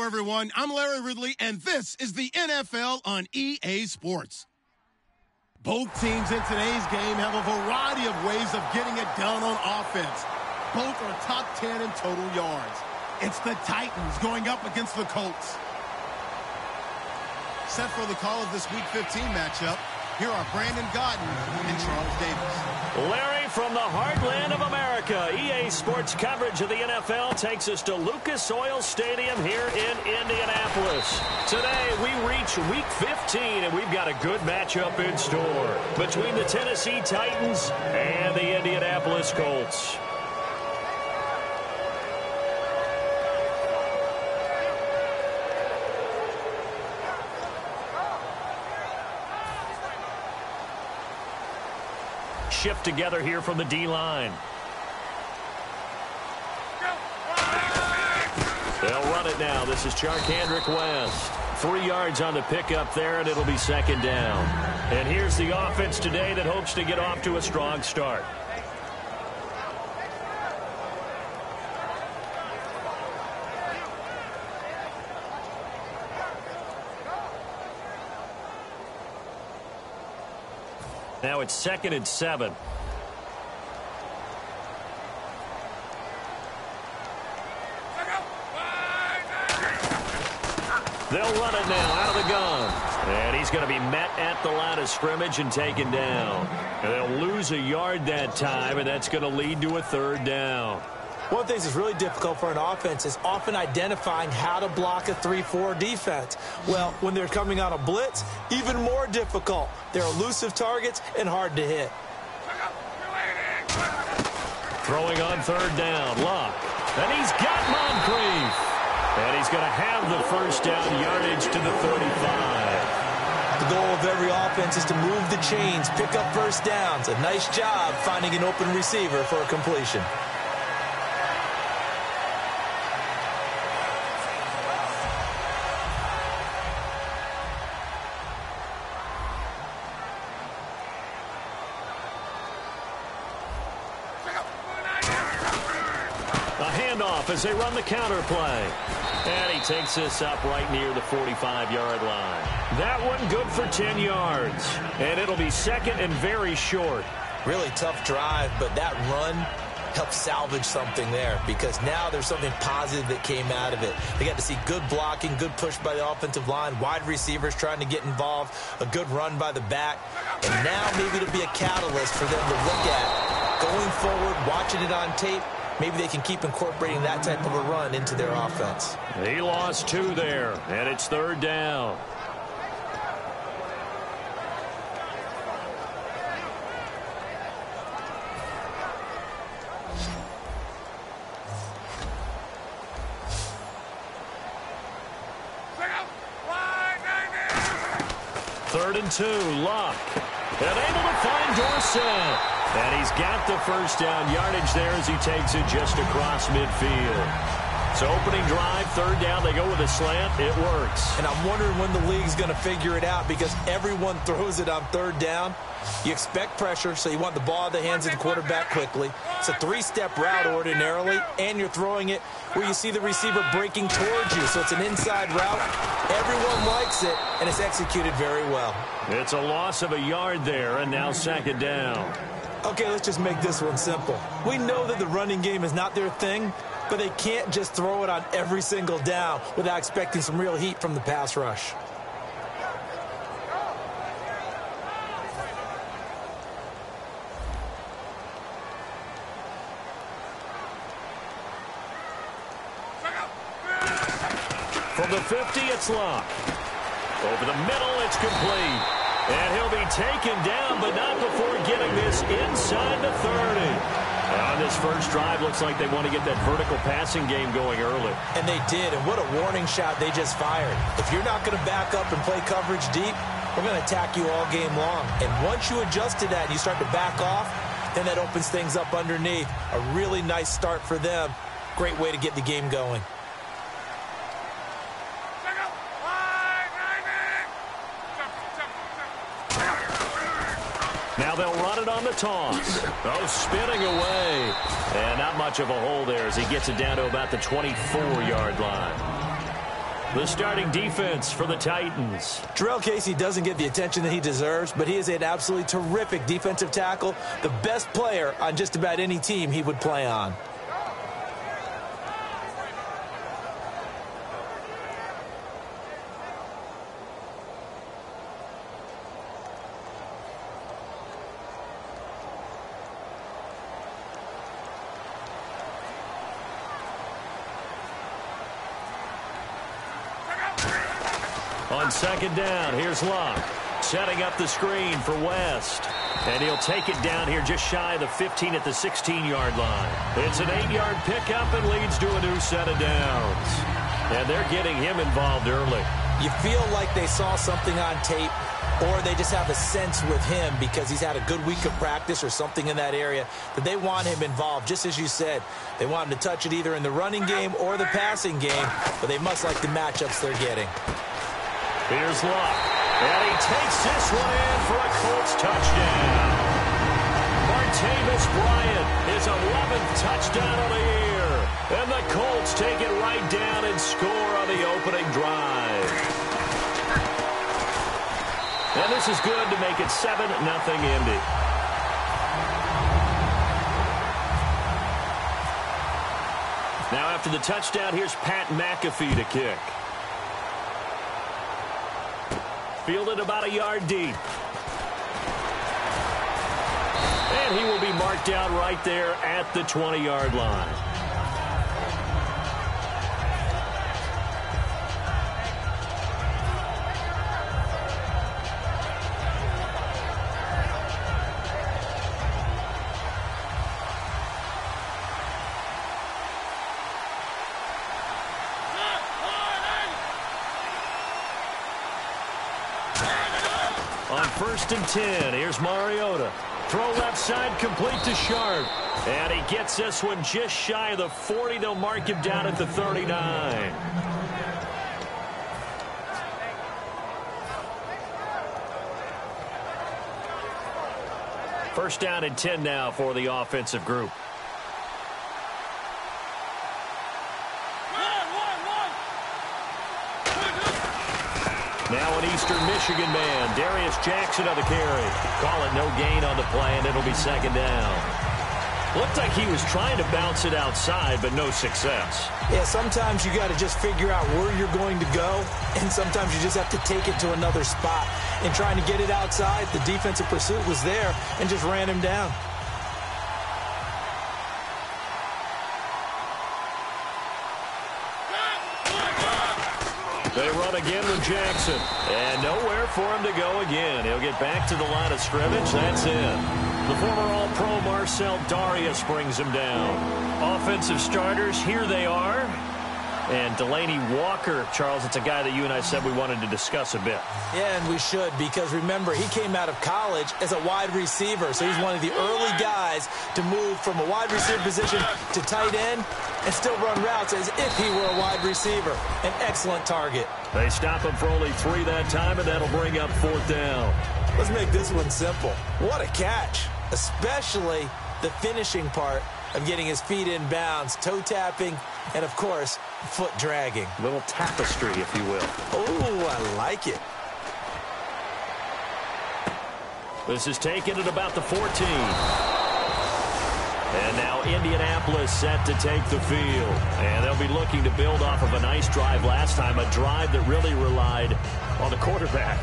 Hello, everyone. I'm Larry Ridley, and this is the NFL on EA Sports. Both teams in today's game have a variety of ways of getting it done on offense. Both are top 10 in total yards. It's the Titans going up against the Colts. Set for the call of this Week 15 matchup, here are Brandon Gaudin and Charles Davis. Larry, from the heartland of America, EA Sports coverage of the NFL takes us to Lucas Oil Stadium here in Indianapolis. Today, we reach Week 15, and we've got a good matchup in store between the Tennessee Titans and the Indianapolis Colts. Shift together here from the D-line. They'll run it now. This is Charkandrick West. 3 yards on the pickup there, and it'll be second down. And here's the offense today that hopes to get off to a strong start. Now it's 2nd and 7. They'll run it now out of the gun. And he's going to be met at the line of scrimmage and taken down. And they'll lose a yard that time, and that's going to lead to a 3rd down. One of the things that's really difficult for an offense is often identifying how to block a 3-4 defense. Well, when they're coming on a blitz, even more difficult. They're elusive targets and hard to hit. Throwing on 3rd down, Luck. And he's got Moncrief. And he's going to have the first down yardage to the 35. The goal of every offense is to move the chains, pick up first downs. A nice job finding an open receiver for a completion. As they run the counter play. And he takes this up right near the 45-yard line. That one good for 10 yards. And it'll be 2nd and very short. Really tough drive, but that run helped salvage something there because now there's something positive that came out of it. They got to see good blocking, good push by the offensive line, wide receivers trying to get involved, a good run by the back. And now maybe it'll be a catalyst for them to look at going forward, watching it on tape. Maybe they can keep incorporating that type of a run into their offense. He lost 2 there, and it's 3rd down. Third and 2, Luck. And able to find Dorsett. And he's got the first down yardage there as he takes it just across midfield. So opening drive, 3rd down, they go with a slant. It works. And I'm wondering when the league's going to figure it out because everyone throws it on 3rd down. You expect pressure, so you want the ball in the hands of the quarterback quickly. It's a 3-step route ordinarily, and you're throwing it where you see the receiver breaking towards you. So it's an inside route. Everyone likes it, and it's executed very well. It's a loss of a yard there, and now 2nd down. Okay, let's just make this one simple. We know that the running game is not their thing, but they can't just throw it on every single down without expecting some real heat from the pass rush. From the 50, it's Luck. Over the middle, it's complete. And he'll be taken down, but not before getting this inside the 30. On this first drive, looks like they want to get that vertical passing game going early. And they did, and what a warning shot they just fired. If you're not going to back up and play coverage deep, we're going to attack you all game long. And once you adjust to that and you start to back off, then that opens things up underneath. A really nice start for them. Great way to get the game going. Now they'll run it on the toss. Oh, spinning away. And not much of a hole there as he gets it down to about the 24-yard line. The starting defense for the Titans. Jarrell Casey doesn't get the attention that he deserves, but he is an absolutely terrific defensive tackle, the best player on just about any team he would play on. On second down, here's Locke. Setting up the screen for West. And he'll take it down here just shy of the 15 at the 16-yard line. It's an 8-yard pickup and leads to a new set of downs. And they're getting him involved early. You feel like they saw something on tape, or they just have a sense with him because he's had a good week of practice or something in that area that they want him involved. Just as you said, they want him to touch it either in the running game or the passing game, but they must like the matchups they're getting. Here's Locke, and he takes this one in for a Colts touchdown. Martavis Bryant, his 11th touchdown of the year. And the Colts take it right down and score on the opening drive. And this is good to make it 7-0 Indy. Now after the touchdown, here's Pat McAfee to kick. Fielded about a yard deep. And he will be marked out right there at the 20-yard line. On 1st and 10, here's Mariota. Throw left side, complete to Sharp. And he gets this one just shy of the 40. They'll mark him down at the 39. First down and 10 now for the offensive group. Now an Eastern Michigan man, Darius Jackson on the carry. Call it no gain on the play, and it'll be second down. Looked like he was trying to bounce it outside, but no success. Yeah, sometimes you got to just figure out where you're going to go, and sometimes you just have to take it to another spot. And trying to get it outside, the defensive pursuit was there and just ran him down. They run again with Jackson. And nowhere for him to go again. He'll get back to the line of scrimmage. That's it. The former All-Pro Marcel Darius brings him down. Offensive starters, here they are. And Delaney Walker, Charles, it's a guy that you and I said we wanted to discuss a bit. Yeah, and we should, because remember, he came out of college as a wide receiver, so he's one of the early guys to move from a wide receiver position to tight end and still run routes as if he were a wide receiver. An excellent target. They stop him for only 3 that time, and that'll bring up 4th down. Let's make this one simple. What a catch, especially the finishing part of getting his feet in bounds, toe tapping, and, of course, foot dragging. Little tapestry, if you will. Oh, I like it. This is taken at about the 14. And now Indianapolis set to take the field. And they'll be looking to build off of a nice drive last time, a drive that really relied on the quarterback.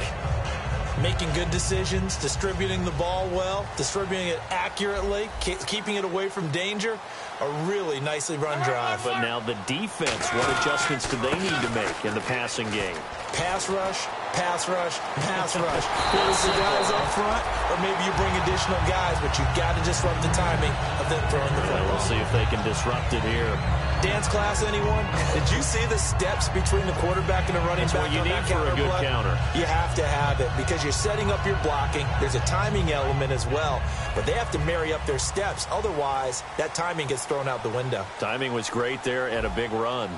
Making good decisions, distributing the ball well, distributing it accurately, keeping it away from danger. A really nicely run drive. But now the defense, what adjustments do they need to make in the passing game? Pass rush, pass rush, pass rush. Whether it's the guys up front or maybe you bring additional guys, but you've got to disrupt the timing of them throwing the football. We'll see if they can disrupt it here. Dance class, anyone? Did you see the steps between the quarterback and the running back? That's what you need for a good counter. You have to have it because you're setting up your blocking. There's a timing element as well, but they have to marry up their steps. Otherwise, that timing gets thrown out the window. Timing was great there and a big run.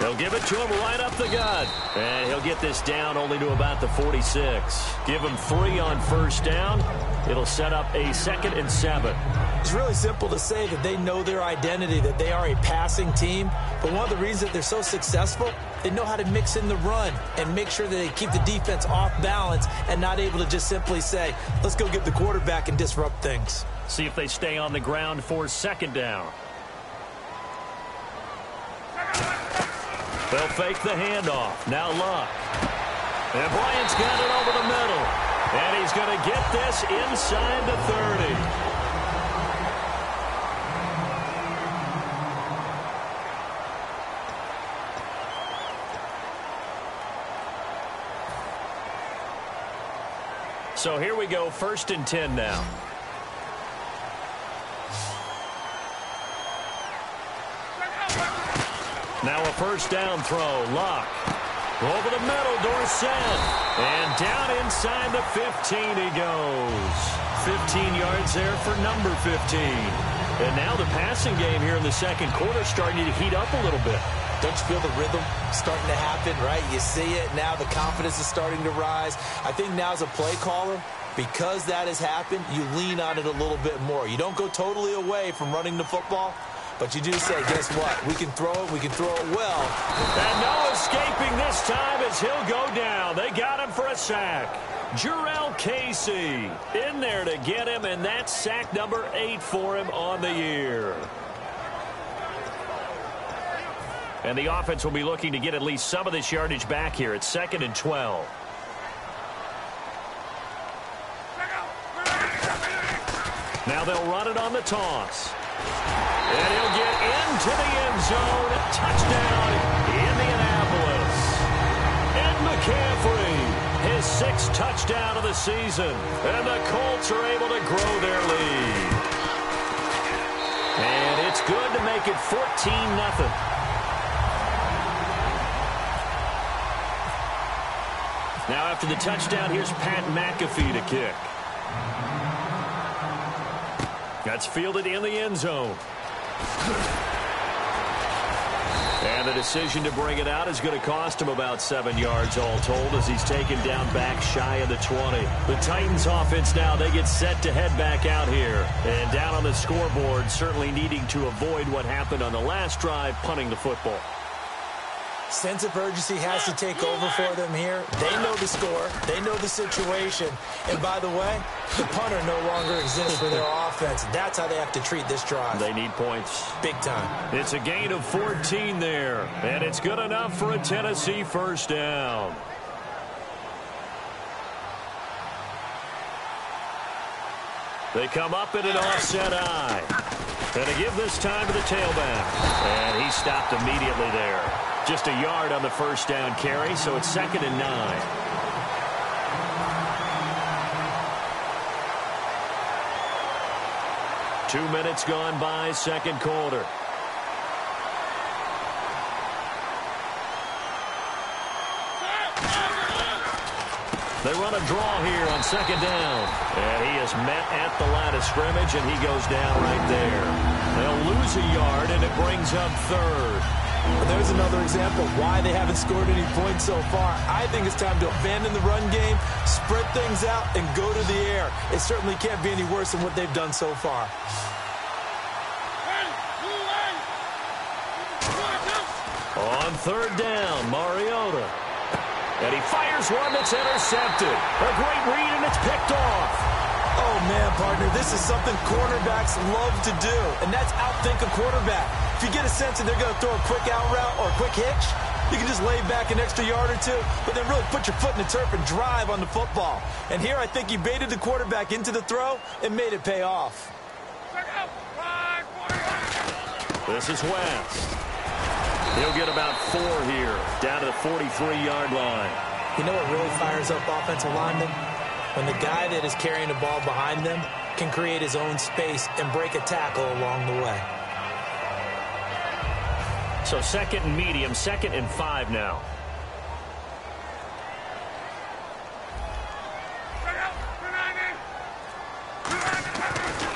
They'll give it to him right up the gut. And he'll get this down only to about the 46. Give him 3 on first down. It'll set up a 2nd and 7. It's really simple to say that they know their identity, that they are a passing team. But one of the reasons that they're so successful, they know how to mix in the run and make sure that they keep the defense off balance and not able to just simply say, let's go get the quarterback and disrupt things. See if they stay on the ground for second down. They'll fake the handoff. Now Luck. And Bryant's got it over the middle. And he's going to get this inside the 30. So here we go, 1st and 10 now. Now a first down throw. Luck. Over the middle, Dorsett. And down inside the 15 he goes. 15 yards there for number 15. And now the passing game here in the second quarter starting to heat up a little bit. Don't you feel the rhythm starting to happen, right? You see it now. The confidence is starting to rise. I think now as a play caller, because that has happened, you lean on it a little bit more. You don't go totally away from running the football, but you do say, guess what? We can throw it. We can throw it well. And no escaping this time as he'll go down. They got him for a sack. Jurrell Casey in there to get him, and that's sack number 8 for him on the year. And the offense will be looking to get at least some of this yardage back here. It's 2nd and 12. Now they'll run it on the toss. And he'll get into the end zone. Touchdown, Indianapolis. Ed McCaffrey, his 6th touchdown of the season. And the Colts are able to grow their lead. And it's good to make it 14-0. Now after the touchdown, here's Pat McAfee to kick. That's fielded in the end zone. And the decision to bring it out is going to cost him about 7 yards all told as he's taken down back shy of the 20. The Titans offense now, they get set to head back out here. And down on the scoreboard, certainly needing to avoid what happened on the last drive, punting the football. Sense of urgency has to take over for them here. They know the score. They know the situation. And by the way, the punter no longer exists for their offense. That's how they have to treat this drive. They need points. Big time. It's a gain of 14 there. And it's good enough for a Tennessee first down. They come up in an offset eye. And to give this time to the tailback. And he stopped immediately there. Just a yard on the first down carry, so it's 2nd and 9. Two minutes gone by, second quarter. They run a draw here on 2nd down. And he is met at the line of scrimmage, and he goes down right there. They'll lose a yard, and it brings up 3rd. There's another example of why they haven't scored any points so far. I think it's time to abandon the run game, spread things out, and go to the air. It certainly can't be any worse than what they've done so far. On 3rd down, Mariota. And he fires one that's intercepted. A great read, and it's picked off. Oh, man, partner, this is something cornerbacks love to do, and that's outthink a quarterback. If you get a sense that they're going to throw a quick out route or a quick hitch, you can just lay back an extra yard or two, but then really put your foot in the turf and drive on the football. And here I think he baited the quarterback into the throw and made it pay off. This is West. He'll get about 4 here, down to the 43-yard line. You know what really fires up offensive linemen? When the guy that is carrying the ball behind them can create his own space and break a tackle along the way. So 2nd and medium, 2nd and 5 now.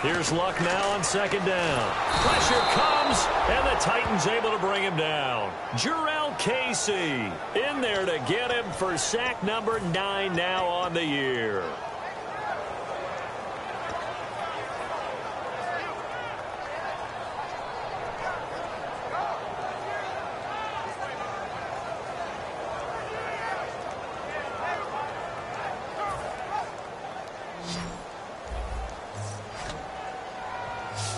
Here's Luck now on 2nd down. Pressure comes, and the Titans able to bring him down. Jurrell Casey in there to get him for sack number 9 now on the year.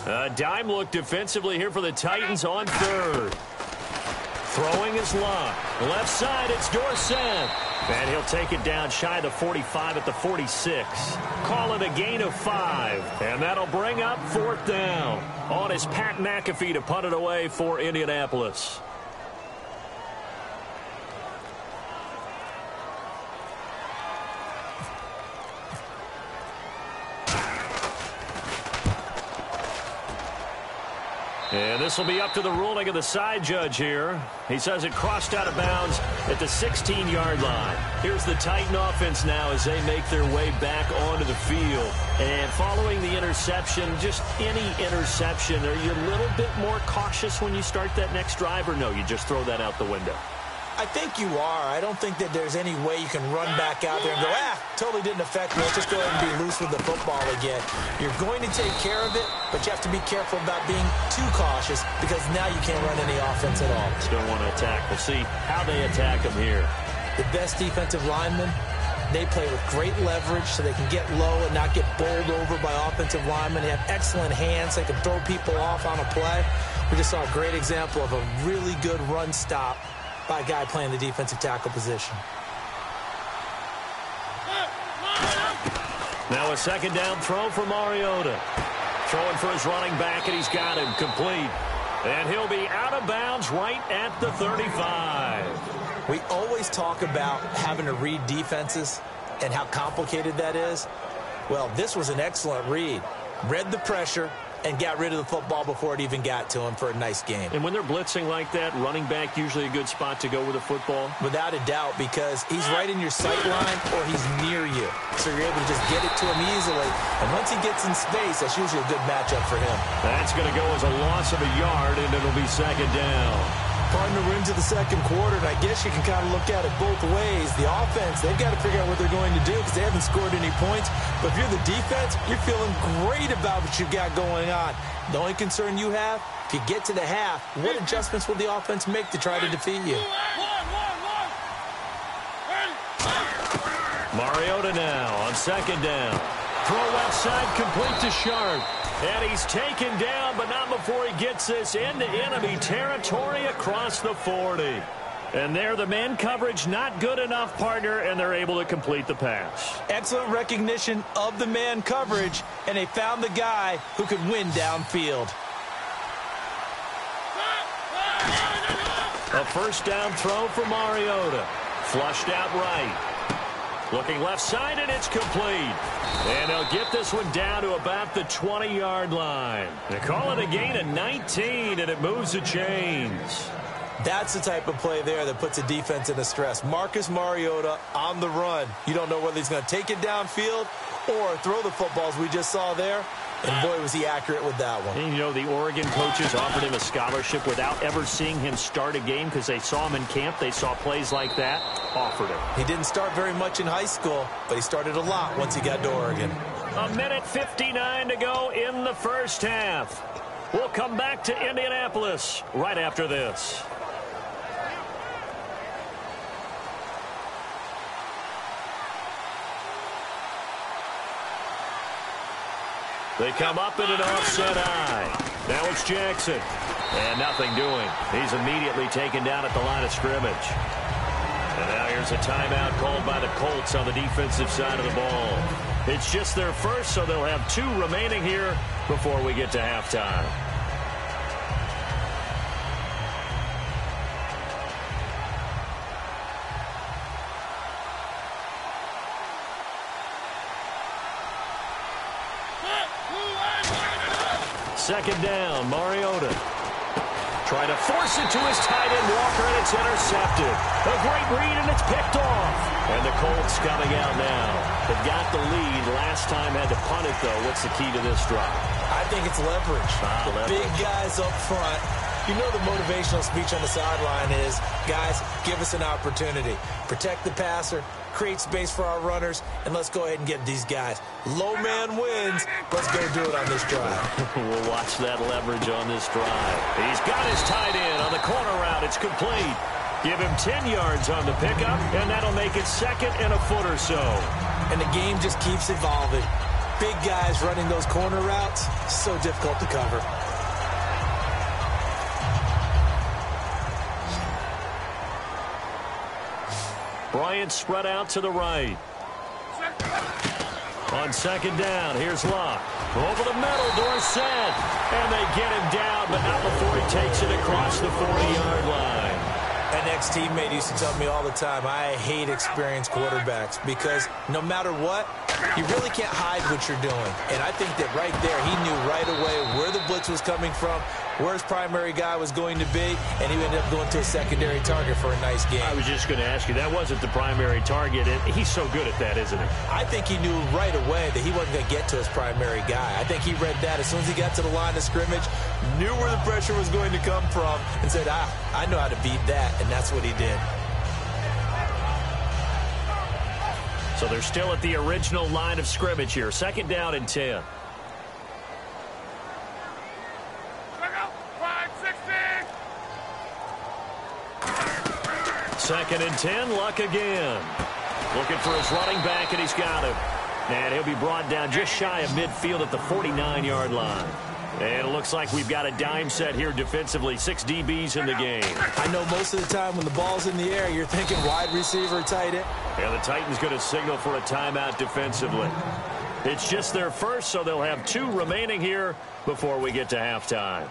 A dime look defensively here for the Titans on third. Throwing is Luck. Left side, it's Dorsett. And he'll take it down shy of the 45 at the 46. Call it a gain of 5. And that'll bring up 4th down. On is Pat McAfee to punt it away for Indianapolis. And this will be up to the ruling of the side judge here. He says it crossed out of bounds at the 16-yard line. Here's the Titan offense now as they make their way back onto the field. And following the interception, just any interception, are you a little bit more cautious when you start that next drive, or no, you just throw that out the window? I think you are. I don't think that there's any way you can run back out there and go, totally didn't affect me. Let's just go ahead and be loose with the football again. You're going to take care of it, but you have to be careful about being too cautious because now you can't run any offense at all. Still want to attack. We'll see how they attack them here. The best defensive linemen, they play with great leverage so they can get low and not get bowled over by offensive linemen. They have excellent hands. They can throw people off on a play. We just saw a great example of a really good run stop by a guy playing the defensive tackle position. Now a second down throw for Mariota. Throwing for his running back, and he's got him complete. And he'll be out of bounds right at the 35. We always talk about having to read defenses and how complicated that is. Well, this was an excellent read. Read the pressure and got rid of the football before it even got to him for a nice game. And when they're blitzing like that, running back usually a good spot to go with the football? Without a doubt, because he's right in your sight line or he's near you. So you're able to just get it to him easily. And once he gets in space, that's usually a good matchup for him. That's going to go as a loss of a yard, and it'll be second down. Partner, we're into the second quarter, and I guess you can kind of look at it both ways. The offense, they've got to figure out what they're going to do because they haven't scored any points. But if you're the defense, you're feeling great about what you've got going on. The only concern you have, if you get to the half, what adjustments will the offense make to try to defeat you? Mariota now on second down. Throw left side complete to Sharp. And he's taken down, but not before he gets this into enemy territory across the 40. And there, the man coverage not good enough, partner, and they're able to complete the pass. Excellent recognition of the man coverage, and they found the guy who could win downfield. A first down throw for Mariota. Flushed out right. Looking left side, and it's complete. And they'll get this one down to about the 20-yard line. They call it a gain of 19, and it moves the chains. That's the type of play there that puts a defense into stress. Marcus Mariota on the run. You don't know whether he's going to take it downfield or throw the footballs we just saw there. And boy, was he accurate with that one. And you know, the Oregon coaches offered him a scholarship without ever seeing him start a game because they saw him in camp. They saw plays like that, offered him. He didn't start very much in high school, but he started a lot once he got to Oregon. A minute 59 to go in the first half. We'll come back to Indianapolis right after this. They come up in an offset eye. Now it's Jackson. And nothing doing. He's immediately taken down at the line of scrimmage. And now here's a timeout called by the Colts on the defensive side of the ball. It's just their first, so they'll have 2 remaining here before we get to halftime. Second down, Mariota. Trying to force it to his tight end, Walker, and it's intercepted. A great read, and it's picked off. And the Colts coming out now. They've got the lead. Last time had to punt it, though. What's the key to this drive? I think it's leverage. The big guys up front. You know the motivational speech on the sideline is, guys, give us an opportunity. Protect the passer, create space for our runners, and let's go ahead and get these guys. Low man wins. Let's go do it on this drive. We'll watch that leverage on this drive. He's got his tight end on the corner route. It's complete. Give him 10 yards on the pickup, and that'll make it second and a foot or so. And the game just keeps evolving. big guys running those corner routes, so difficult to cover. Bryant spread out to the right. On second down, here's Locke. Over the middle, Dorsett. And they get him down, but not before he takes it across the 40-yard line. An ex-teammate used to tell me all the time, I hate experienced quarterbacks because no matter what, you really can't hide what you're doing. And I think that right there, he knew right away where the blitz was coming from, where his primary guy was going to be, and he ended up going to a secondary target for a nice game. I was just going to ask you, that wasn't the primary target. He's so good at that, isn't he? I think he knew right away that he wasn't going to get to his primary guy. I think he read that as soon as he got to the line of scrimmage, knew where the pressure was going to come from, and said, I know how to beat that, and that's what he did. So they're still at the original line of scrimmage here. Second down and 10. Second and 10, Luck again. Looking for his running back, and he's got him. And he'll be brought down just shy of midfield at the 49-yard line. And it looks like we've got a dime set here defensively. 6 DBs in the game. I know most of the time when the ball's in the air, you're thinking wide receiver, tight end. And the Titans going to signal for a timeout defensively. It's just their first, so they'll have 2 remaining here before we get to halftime.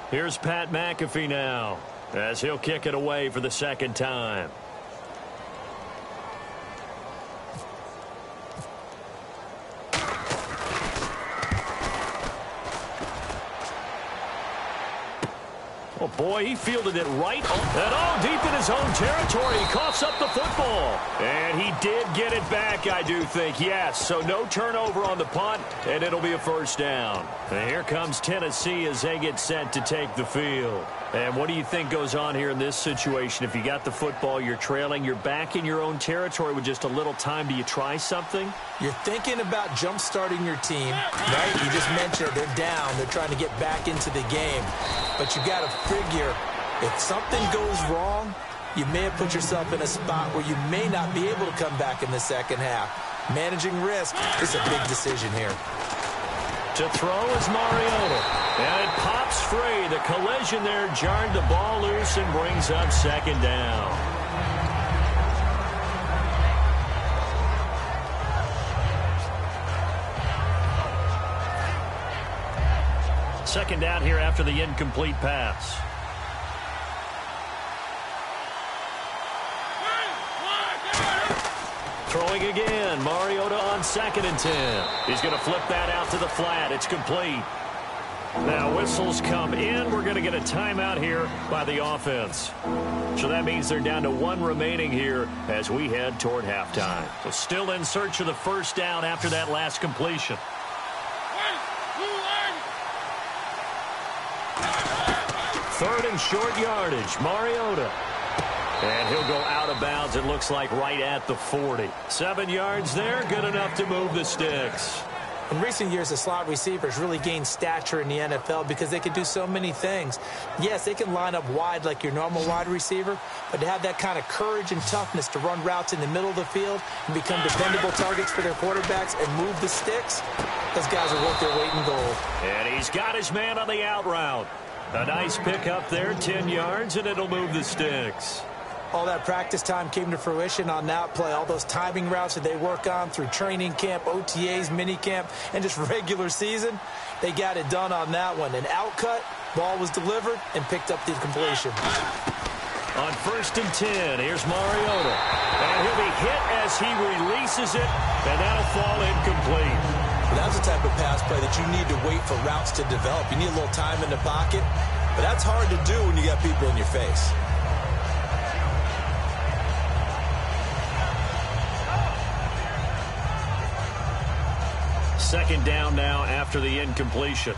Here's Pat McAfee now, as he'll kick it away for the second time. Oh, boy, he fielded it right and deep in his own territory. He coughs up the football. And he did get it back, I do think, yes. So no turnover on the punt, and it'll be a first down. And here comes Tennessee as they get set to take the field. And what do you think goes on here in this situation? If you got the football, you're trailing, you're back in your own territory with just a little time. Do you try something? You're thinking about jump-starting your team, right? You just mentioned they're down. They're trying to get back into the game. But you got to figure if something goes wrong, you may have put yourself in a spot where you may not be able to come back in the second half. Managing risk is a big decision here. To throw is Mariota. And it pops free. The collision there jarred the ball loose and brings up second down. Second down here after the incomplete pass. Throwing again. Mariota on second and 10. He's going to flip that out to the flat. It's complete. Now whistles come in. We're going to get a timeout here by the offense. So that means they're down to 1 remaining here as we head toward halftime. So still in search of the first down after that last completion. Third and short yardage. Mariota. And he'll go out of bounds, it looks like, right at the 40. 7 yards there, good enough to move the sticks. In recent years, the slot receivers really gained stature in the NFL because they can do so many things. Yes, they can line up wide like your normal wide receiver, but to have that kind of courage and toughness to run routes in the middle of the field and become dependable targets for their quarterbacks and move the sticks, those guys are worth their weight in gold. And he's got his man on the out route. A nice pickup there, 10 yards, and it'll move the sticks. All that practice time came to fruition on that play. All those timing routes that they work on through training camp, OTAs, minicamp, and just regular season, they got it done on that one. An outcut, ball was delivered, and picked up the completion. On first and 10, here's Mariota. And he'll be hit as he releases it, and that'll fall incomplete. That's the type of pass play that you need to wait for routes to develop. You need a little time in the pocket, but that's hard to do when you got people in your face. Second down now after the incompletion.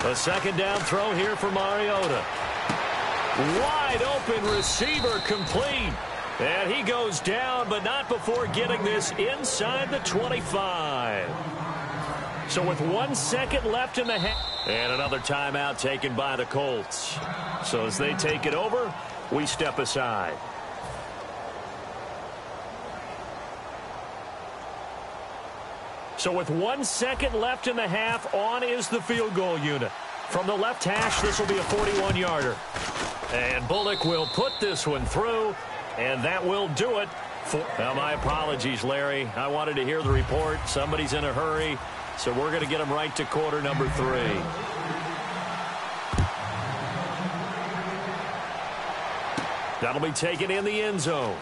A second down throw here for Mariota. Wide open receiver complete. And he goes down, but not before getting this inside the 25. So with 1 second left in the half. And another timeout taken by the Colts. So as they take it over, we step aside. So with 1 second left in the half, on is the field goal unit. From the left hash, this will be a 41-yarder. And Bullock will put this one through, and that will do it. Now, my apologies, Larry. I wanted to hear the report. Somebody's in a hurry, so we're going to get him right to quarter number 3. That'll be taken in the end zone.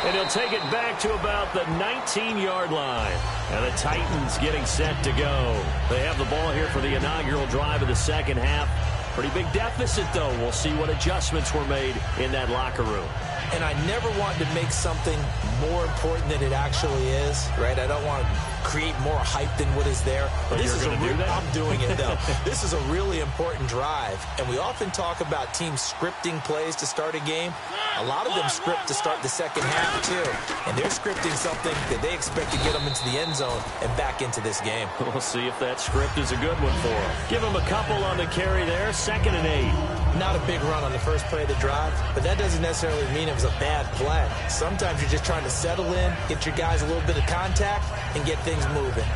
And he'll take it back to about the 19-yard line. And the Titans getting set to go. They have the ball here for the inaugural drive of the second half. Pretty big deficit, though. We'll see what adjustments were made in that locker room. And I never want to make something more important than it actually is, right? I don't want to create more hype than what is there. But this is I'm doing it, though. This is a really important drive. And we often talk about teams scripting plays to start a game. A lot of them script to start the second half, too. And they're scripting something that they expect to get them into the end zone and back into this game. We'll see if that script is a good one for them. Give them a couple on the carry there, 2nd and 8. Not a big run on the first play of the drive, but that doesn't necessarily mean it was a bad play. Sometimes you're just trying to settle in, get your guys a little bit of contact, and get things moving.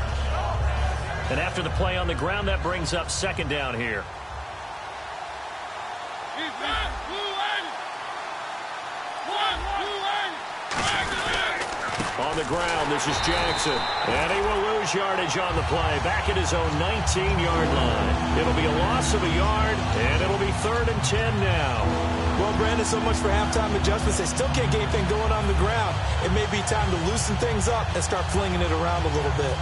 And after the play on the ground, that brings up 2nd down here. On the ground, this is Jackson. And he will lose yardage on the play. Back at his own 19-yard line. It'll be a loss of a yard, and it'll be 3rd and 10 now. Well, Brandon, so much for halftime adjustments. They still can't get anything going on the ground. It may be time to loosen things up and start flinging it around a little bit.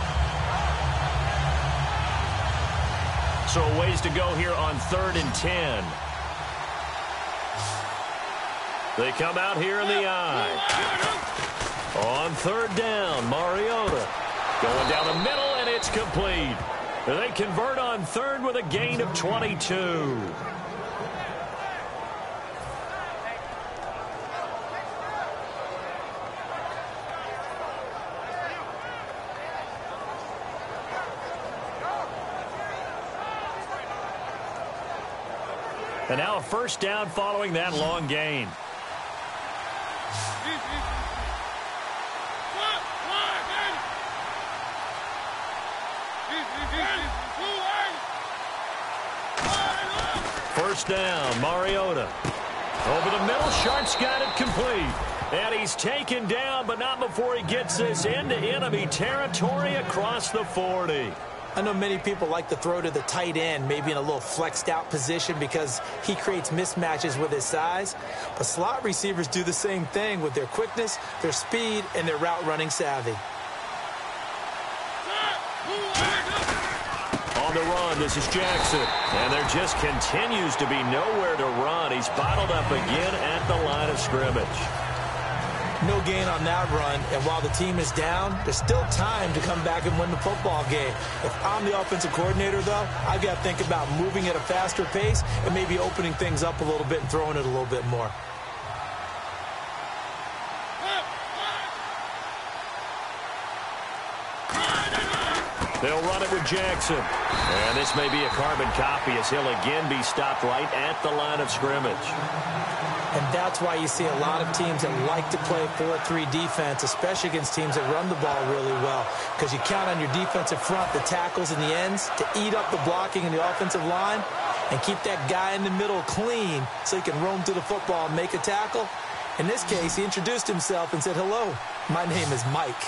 So a ways to go here on 3rd and 10. They come out here in the eye. On 3rd down, Mariota going down the middle, and it's complete. They convert on 3rd with a gain of 22. And now a 1st down following that long gain. First down, Mariota. Over the middle, Sharp's got it complete. And he's taken down, but not before he gets this into enemy territory across the 40. I know many people like to throw to the tight end, maybe in a little flexed out position because he creates mismatches with his size. But slot receivers do the same thing with their quickness, their speed, and their route running savvy. On the run, this is Jackson. And there just continues to be nowhere to run. He's bottled up again at the line of scrimmage. No gain on that run, and while the team is down, there's still time to come back and win the football game. If I'm the offensive coordinator, though, I've got to think about moving at a faster pace and maybe opening things up a little bit and throwing it a little bit more. They'll run it with Jackson. And this may be a carbon copy as he'll again be stopped right at the line of scrimmage. And that's why you see a lot of teams that like to play 4-3 defense, especially against teams that run the ball really well, because you count on your defensive front, the tackles and the ends, to eat up the blocking in the offensive line and keep that guy in the middle clean so he can roam through the football and make a tackle. In this case, he introduced himself and said, "Hello, my name is Mike."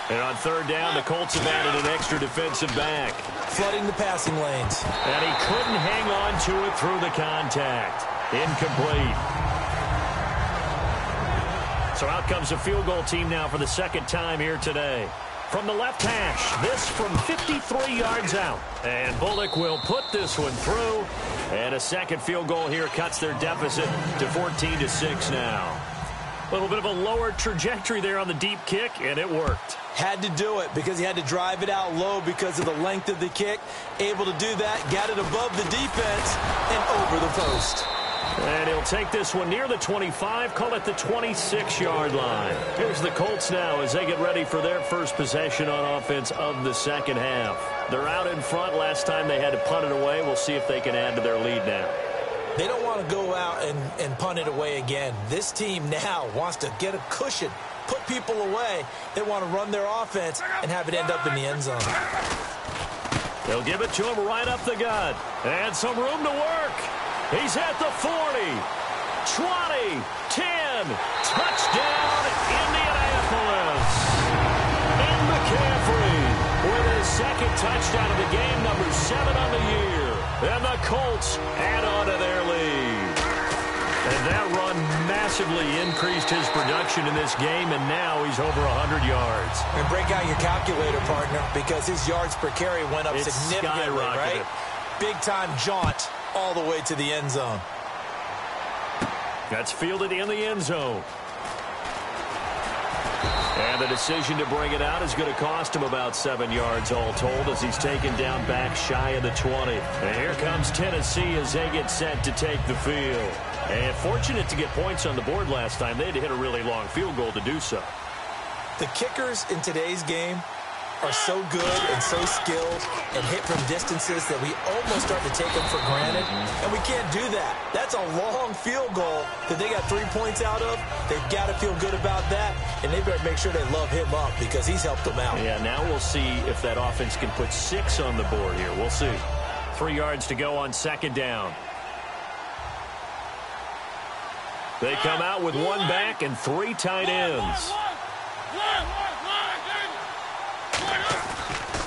And on 3rd down, the Colts have added an extra defensive back. Flooding the passing lanes. And he couldn't hang on to it through the contact. Incomplete. So out comes a field goal team now for the 2nd time here today. From the left hash, this from 53 yards out. And Bullock will put this one through. And a 2nd field goal here cuts their deficit to 14-6 now. A little bit of a lower trajectory there on the deep kick, and it worked. Had to do it because he had to drive it out low because of the length of the kick. Able to do that, got it above the defense and over the post. And he'll take this one near the 25, call it the 26-yard line. Here's the Colts now as they get ready for their first possession on offense of the second half. They're out in front. Last time they had to punt it away. We'll see if they can add to their lead now. They don't want to go out and punt it away again. This team now wants to get a cushion, put people away. They want to run their offense and have it end up in the end zone. They'll give it to him right up the gut. And some room to work. He's at the 40, 20, 10. Touchdown, Indianapolis. And McCaffrey with his second touchdown of the game, number 7 on the year. And the Colts add on to their lead. And that run massively increased his production in this game, and now he's over 100 yards. And break out your calculator, partner, because his yards per carry went up significantly, right? Big-time jaunt all the way to the end zone. That's fielded in the end zone. And the decision to bring it out is going to cost him about 7 yards all told as he's taken down back shy of the 20. And here comes Tennessee as they get set to take the field. And fortunate to get points on the board last time. They had to hit a really long field goal to do so. The kickers in today's game are so good and so skilled and hit from distances that we almost start to take them for granted. And we can't do that. That's a long field goal that they got 3 points out of. They've got to feel good about that, and they better make sure they love him up because he's helped them out. Yeah, now we'll see if that offense can put 6 on the board here. We'll see. 3 yards to go on second down. They come out with 1 back and 3 tight ends.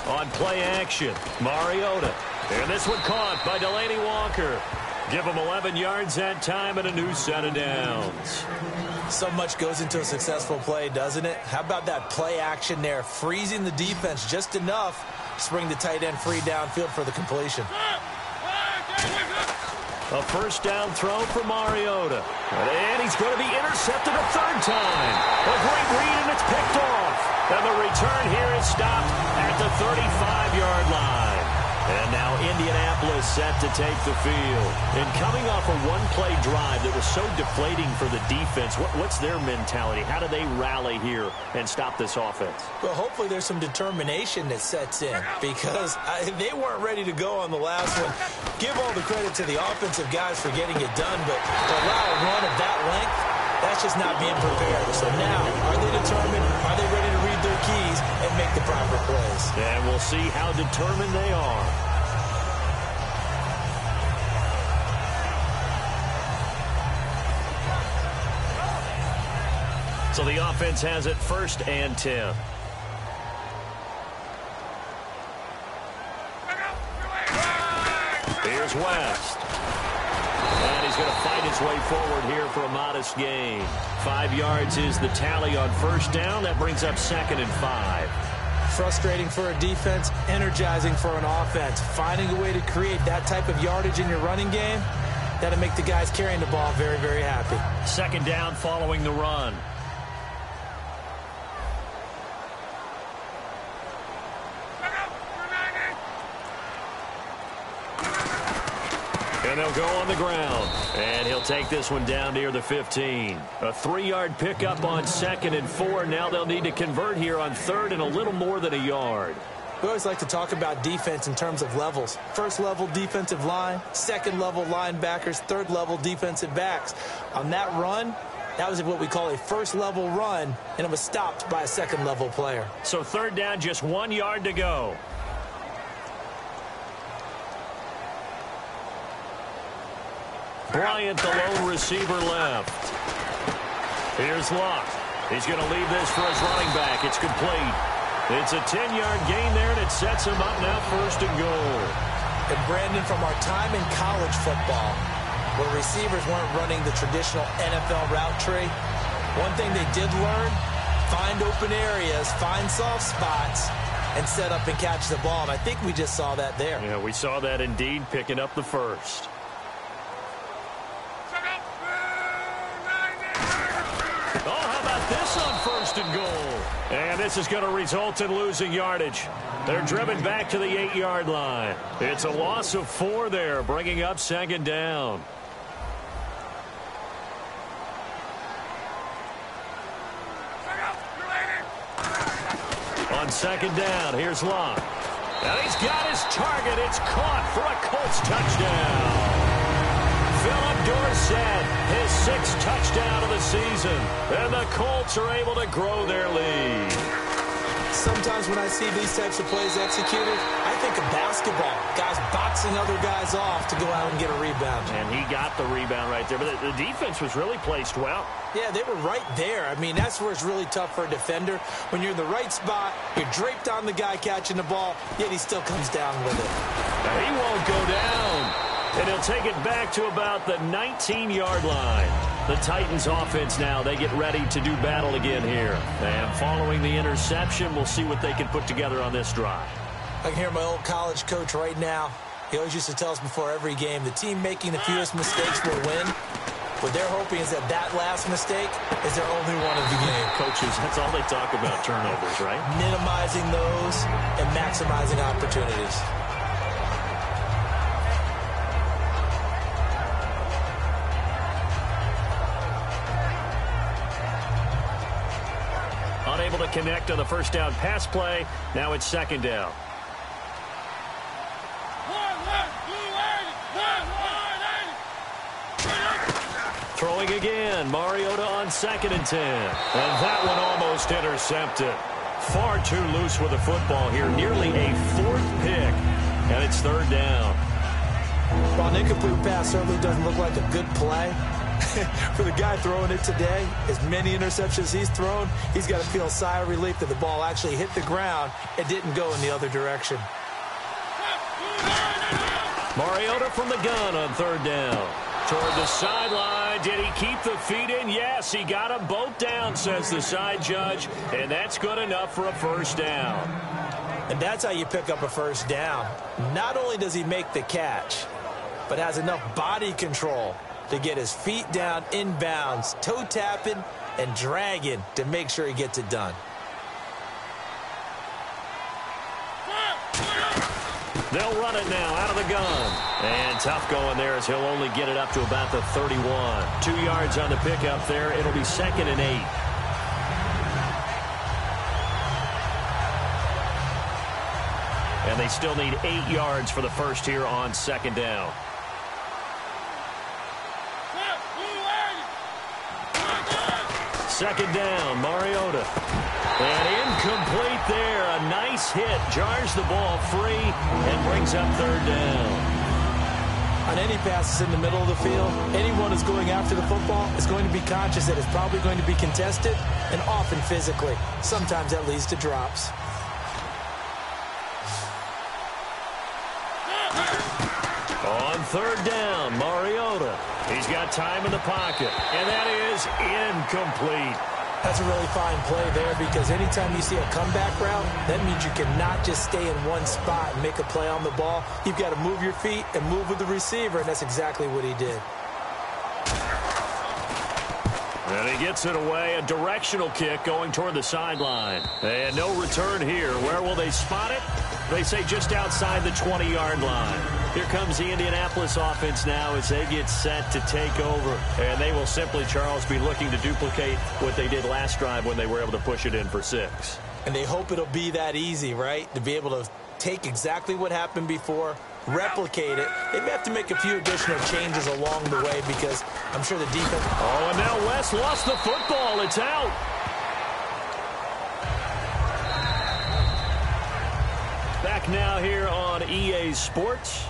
On play action, Mariota. And this one caught by Delaney Walker. Give him 11 yards that time and a new set of downs. So much goes into a successful play, doesn't it? How about that play action there, freezing the defense just enough to bring the tight end free downfield for the completion. A first down throw for Mariota. And he's going to be intercepted a third time. A great read, and it's picked off. And the return here is stopped at the 35-yard line. And now Indianapolis set to take the field. And coming off a one-play drive that was so deflating for the defense, what's their mentality? How do they rally here and stop this offense? Well, hopefully there's some determination that sets in because they weren't ready to go on the last one. Give all the credit to the offensive guys for getting it done, but to allow a run of that length, that's just not being prepared. So now, are they determined? Are they ready to read their keys and make the proper plays? And we'll see how determined they are. So the offense has it 1st and 10. Here's West. And he's going to fight his way forward here for a modest gain. 5 yards is the tally on first down. That brings up 2nd and 5. Frustrating for a defense, energizing for an offense. Finding a way to create that type of yardage in your running game, that'll make the guys carrying the ball very, very happy. 2nd down following the run. And they'll go on the ground. And he'll take this one down near the 15. A 3-yard pickup on 2nd and 4. Now they'll need to convert here on 3rd and a little more than a yard. We always like to talk about defense in terms of levels. 1st level defensive line, 2nd level linebackers, 3rd level defensive backs. On that run, that was what we call a 1st level run, and it was stopped by a 2nd level player. So 3rd down, just 1 yard to go. Bryant, the lone receiver, left. Here's Luck. He's going to leave this for his running back. It's complete. It's a 10-yard gain there, and it sets him up now 1st and goal. And Brandon, from our time in college football, where receivers weren't running the traditional NFL route tree, one thing they did learn, find open areas, find soft spots, and set up and catch the ball. And I think we just saw that there. Yeah, we saw that indeed, picking up the 1st. Oh, how about this on 1st and goal? And this is going to result in losing yardage. They're driven back to the 8-yard line. It's a loss of 4 there, bringing up 2nd down. on second down. Here's Locke. And he's got his target. It's caught for a Colts touchdown. Philip Dorsett, his 6th touchdown of the season. And the Colts are able to grow their lead. Sometimes when I see these types of plays executed, I think of basketball. Guys boxing other guys off to go out and get a rebound. And he got the rebound right there. But the defense was really placed well. Yeah, they were right there. I mean, that's where it's really tough for a defender. When you're in the right spot, you're draped on the guy catching the ball, yet he still comes down with it. He won't go down. And he'll take it back to about the 19-yard line. The Titans offense now, they get ready to do battle again here. And following the interception, we'll see what they can put together on this drive. I can hear my old college coach right now. He always used to tell us before every game, the team making the fewest mistakes will win. What they're hoping is that that last mistake is their only one of the game. Coaches, that's all they talk about, turnovers, right? Minimizing those and maximizing opportunities. Unable to connect on the first down pass play. Now it's second down. Throwing again. Mariota on 2nd and 10. And that one almost intercepted. Far too loose with the football here. Nearly a 4th pick. And it's 3rd down. While an incomplete pass certainly doesn't look like a good play, for the guy throwing it today, as many interceptions he's thrown, he's got to feel a sigh of relief that the ball actually hit the ground and didn't go in the other direction. Mariota from the gun on 3rd down. Toward the sideline. Did he keep the feet in? Yes, he got them both down, says the side judge. And that's good enough for a 1st down. And that's how you pick up a 1st down. Not only does he make the catch, but has enough body control to get his feet down inbounds, toe tapping and dragging to make sure he gets it done. They'll run it now out of the gun. And tough going there as he'll only get it up to about the 31. 2 yards on the pickup there. It'll be 2nd and 8. And they still need 8 yards for the first here on 2nd down. Second down, Mariota. And incomplete there. A nice hit. Jars the ball free and brings up 3rd down. On any passes in the middle of the field, anyone who's going after the football is going to be conscious that it's probably going to be contested and often physically. Sometimes that leads to drops. On 3rd down, Mariota. He's got time in the pocket, and that is incomplete. That's a really fine play there because anytime you see a comeback route, that means you cannot just stay in one spot and make a play on the ball. You've got to move your feet and move with the receiver, and that's exactly what he did. And he gets it away, a directional kick going toward the sideline. And no return here. Where will they spot it? They say just outside the 20-yard line. Here comes the Indianapolis offense now as they get set to take over. And they will simply, Charles, be looking to duplicate what they did last drive when they were able to push it in for 6. And they hope it'll be that easy, right? To be able to take exactly what happened before, replicate it. They may have to make a few additional changes along the way because I'm sure the defense... Oh, and now West lost the football. It's out. Back now here on EA Sports.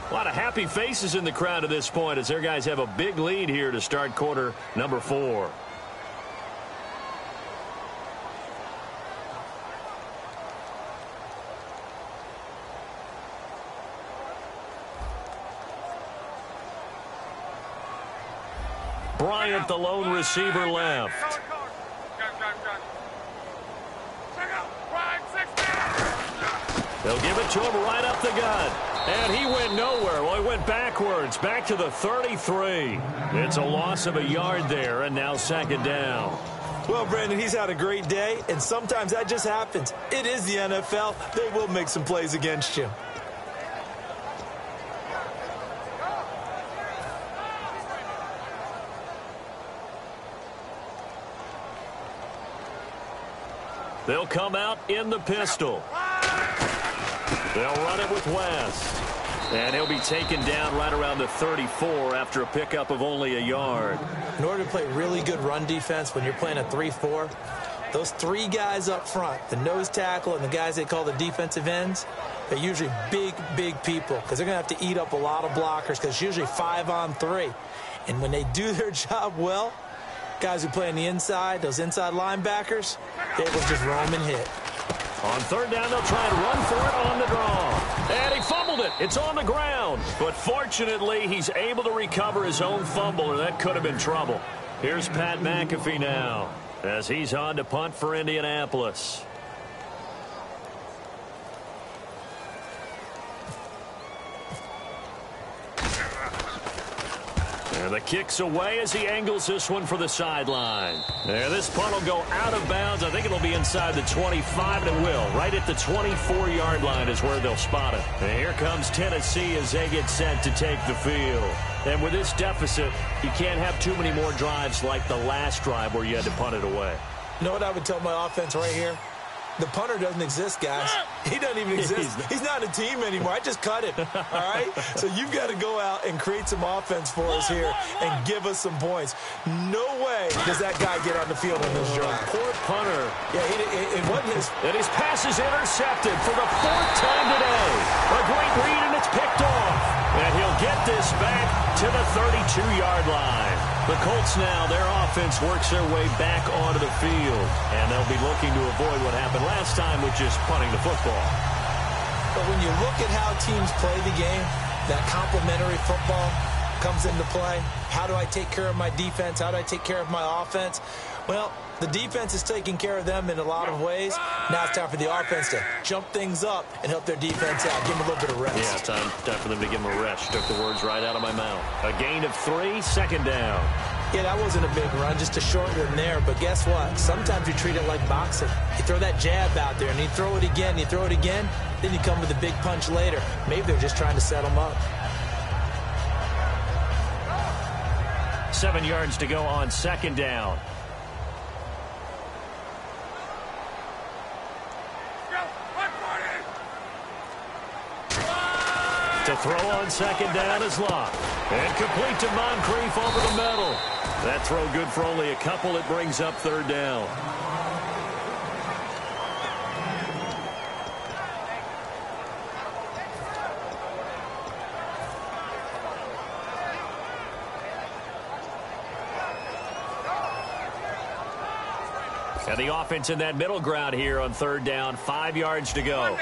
A lot of happy faces in the crowd at this point as their guys have a big lead here to start quarter number 4. Bryant, the lone receiver, left. They'll give it to him right up the gut. And he went nowhere. Well, he went backwards, back to the 33. It's a loss of a yard there, and now 2nd down. Well, Brandon, he's had a great day, and sometimes that just happens. It is the NFL. They will make some plays against you. They'll come out in the pistol. They'll run it with West. And he'll be taken down right around the 34 after a pickup of only a yard. In order to play really good run defense when you're playing a 3-4, those three guys up front, the nose tackle and the guys they call the defensive ends, they're usually big, big people because they're going to have to eat up a lot of blockers because it's usually 5-on-3. And when they do their job well, guys who play on the inside, those inside linebackers, they will just roam and hit. On third down, they'll try and run for it on the draw. And he fumbled it. It's on the ground. But fortunately, he's able to recover his own fumble, or that could have been trouble. Here's Pat McAfee now as he's on to punt for Indianapolis. And the kick's away as he angles this one for the sideline. There, this punt will go out of bounds. I think it'll be inside the 25, and it will. Right at the 24-yard line is where they'll spot it. And here comes Tennessee as they get set to take the field. And with this deficit, you can't have too many more drives like the last drive where you had to punt it away. You know what I would tell my offense right here? The punter doesn't exist, guys. He doesn't even exist. He's not a team anymore. I just cut it, all right? So you've got to go out and create some offense for us here and give us some points. No way does that guy get on the field on this drive. Poor punter. Yeah, it wasn't his. And his pass is intercepted for the fourth time today. A great read, and it's picked off. And he'll get this back to the 32-yard line. The Colts now, their offense works their way back onto the field. And they'll be looking to avoid what happened last time, which is punting the football. But when you look at how teams play the game, that complementary football comes into play. How do I take care of my defense? How do I take care of my offense? Well, the defense is taking care of them in a lot of ways. Now it's time for the offense to jump things up and help their defense out. Give them a little bit of rest. Yeah, time for them to give them a rest. Took the words right out of my mouth. A gain of 3, second down. Yeah, that wasn't a big run, just a short one there. But guess what? Sometimes you treat it like boxing. You throw that jab out there, and you throw it again, you throw it again, then you come with a big punch later. Maybe they're just trying to set them up. 7 yards to go on second down. To throw on second down is Locke. And complete to Moncrief over the middle. That throw good for only a couple. It brings up third down. And the offense in that middle ground here on third down. 5 yards to go.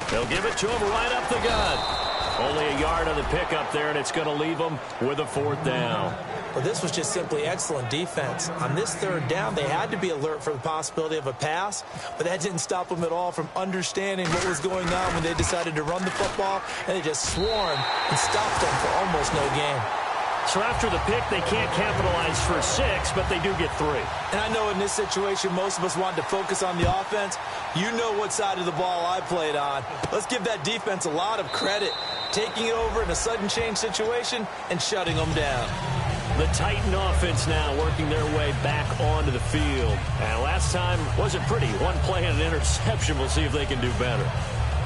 They'll give it to him right up the gut. Only a yard on the pickup there, and it's going to leave them with a fourth down. Well, this was just simply excellent defense. On this third down, they had to be alert for the possibility of a pass, but that didn't stop them at all from understanding what was going on when they decided to run the football, and they just swarmed and stopped them for almost no gain. So after the pick, they can't capitalize for 6, but they do get 3. And I know in this situation, most of us wanted to focus on the offense. You know what side of the ball I played on. Let's give that defense a lot of credit, taking it over in a sudden change situation and shutting them down. The Titan offense now working their way back onto the field. And last time wasn't pretty. One play and an interception. We'll see if they can do better.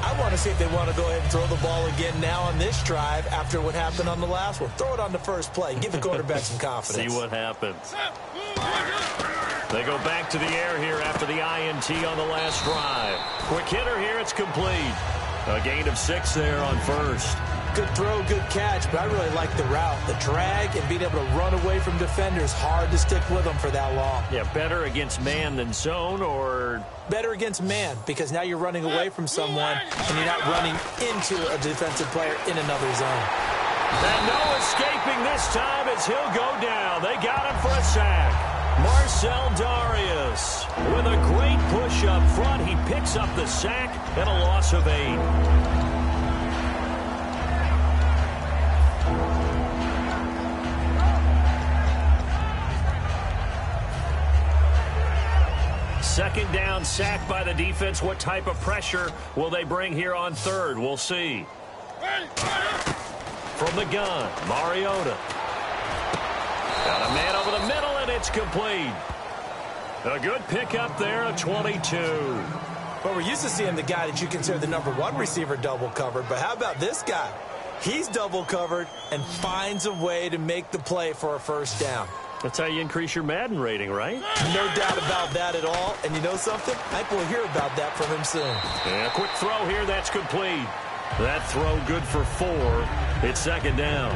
I want to see if they want to go ahead and throw the ball again now on this drive after what happened on the last one. Throw it on the first play. Give the quarterback some confidence. See what happens. They go back to the air here after the INT on the last drive. Quick hitter here. It's complete. A gain of 6 there on first. Good throw, good catch, but I really like the route. The drag and being able to run away from defenders. Hard to stick with them for that long. Yeah, better against man than zone, or? Better against man, because now you're running away from someone and you're not running into a defensive player in another zone. And no escaping this time as he'll go down. They got him for a sack. Marcel Darius with a great push up front. He picks up the sack and a loss of 8. Second down, sack by the defense. What type of pressure will they bring here on third? We'll see. From the gun, Mariota. Got a man over the middle, and it's complete. A good pickup there, a 22. Well, we're used to seeing the guy that you consider the #1 receiver double covered, but how about this guy? He's double covered and finds a way to make the play for a first down. That's how you increase your Madden rating, right? No doubt about that at all. And you know something? I think we'll hear about that from him soon. And a quick throw here, that's complete. That throw good for 4. It's second down.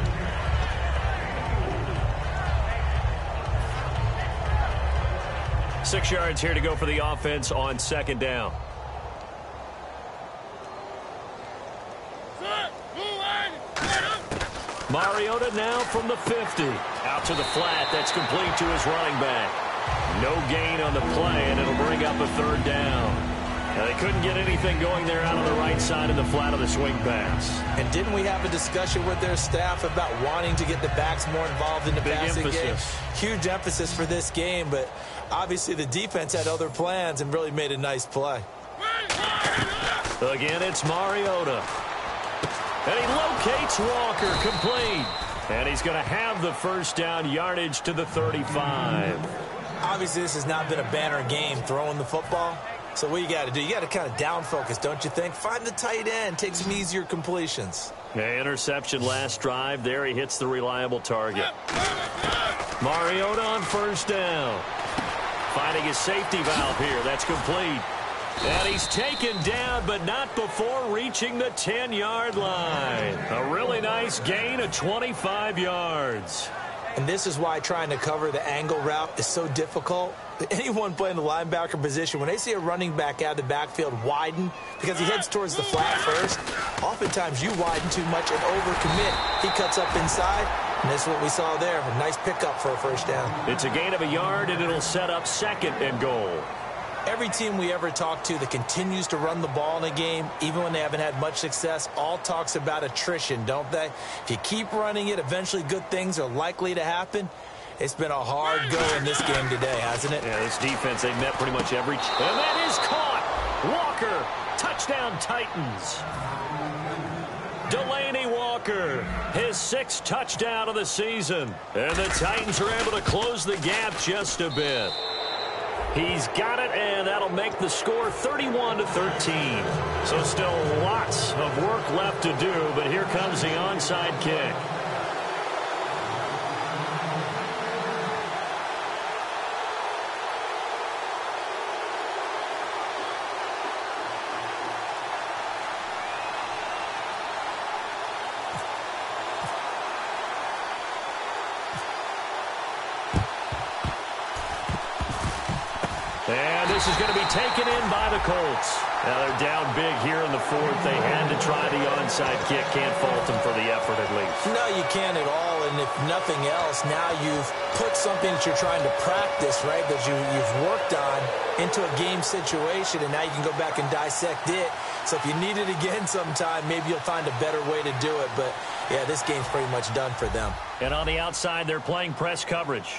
Six yards here to go for the offense on second down. Mariota now from the 50. Out to the flat. That's complete to his running back. No gain on the play, and it'll bring up a third down. Now, they couldn't get anything going there out on the right side of the flat of the swing pass. And didn't we have a discussion with their staff about wanting to get the backs more involved in the passing game? Huge emphasis for this game, but obviously the defense had other plans and really made a nice play. Again, it's Mariota. And he locates Walker, complete. And he's going to have the first down, yardage to the 35. Obviously, this has not been a banner game throwing the football. So what you got to do, you got to kind of down focus, don't you think? Find the tight end, take some easier completions. Yeah, interception last drive. There he hits the reliable target. Mariota on first down. Finding his safety valve here. That's complete. And he's taken down, but not before reaching the 10-yard line. A really nice gain of 25 yards. And this is why trying to cover the angle route is so difficult. Anyone playing the linebacker position, when they see a running back out of the backfield widen because he heads towards the flat first, oftentimes you widen too much and overcommit. He cuts up inside, and this is what we saw there. A nice pickup for a first down. It's a gain of a yard, and it'll set up second and goal. Every team we ever talk to that continues to run the ball in a game, even when they haven't had much success, all talks about attrition, don't they? If you keep running it, eventually good things are likely to happen. It's been a hard go in this game today, hasn't it? Yeah, this defense, they've met pretty much every... And that is caught! Walker, touchdown Titans. Delaney Walker, his 6th touchdown of the season. And the Titans are able to close the gap just a bit. He's got it, and that'll make the score 31-13. So still lots of work left to do, but here comes the onside kick. And this is going to be taken in by the Colts. Now they're down big here in the 4th. They had to try the onside kick. Can't fault them for the effort at least. No, you can't at all. And if nothing else, now you've put something that you're trying to practice, right, that you've worked on into a game situation, and now you can go back and dissect it. So if you need it again sometime, maybe you'll find a better way to do it. But, yeah, this game's pretty much done for them. And on the outside, they're playing press coverage.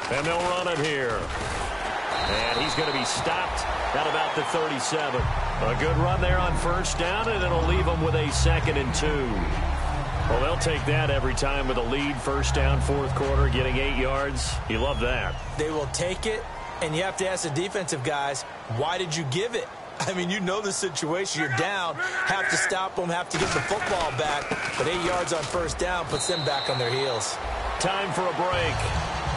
And they'll run it here. And he's going to be stopped at about the 37. A good run there on first down, and it'll leave them with a 2nd and 2. Well, they'll take that every time with a lead. First down, 4th quarter, getting 8 yards. You love that. They will take it, and you have to ask the defensive guys, why did you give it? I mean, you know the situation. You're down, have to stop them, have to get the football back. But 8 yards on first down puts them back on their heels. Time for a break.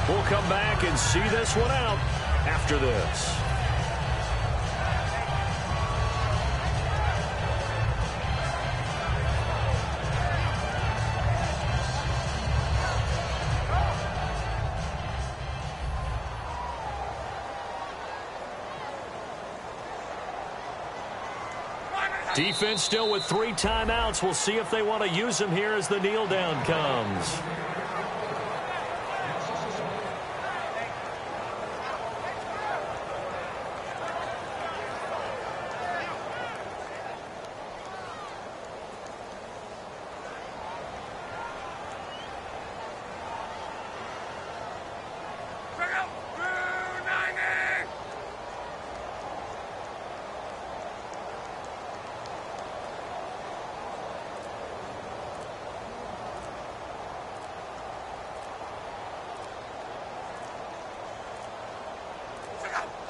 We'll come back and see this one out after this. Defense still with 3 timeouts. We'll see if they want to use them here as the kneel down comes.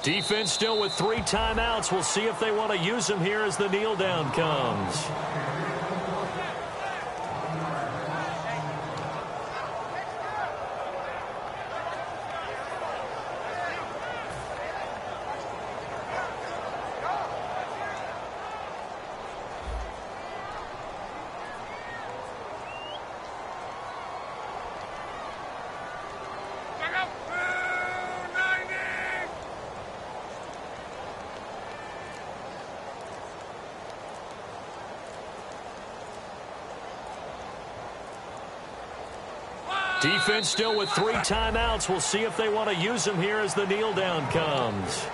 Defense still with 3 timeouts. We'll see if they want to use them here as the kneel down comes. Defense still with 3 timeouts. We'll see if they want to use them here as the kneel down comes.